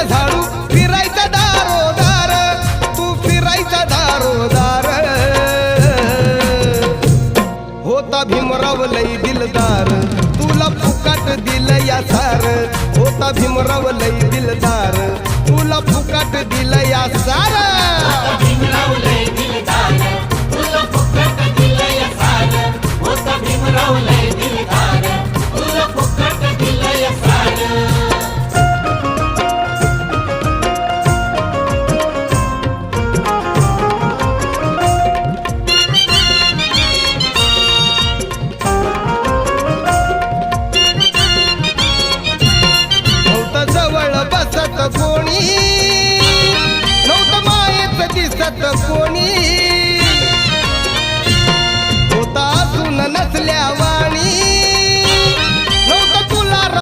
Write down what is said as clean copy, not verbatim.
घ्यायचा झाडू फिरायचा दारोदार, तू फिरायचा दारोदार. होता भीमराव लई दिलदार, तुला फुकाट दिलं या सार. होता भीमराव लई दिलदार, तुला फुकाट दिलं या सार. भीमराव लय दिलदार, तुला फुकट दिलं या सार. होता भीमराव लय दिलदार, तुला फुकट दिलं या सार. नव्हतं जवळ बसत कोणी, नव्हतं मायेत दिसत कोणी. होता असून नसल्यावर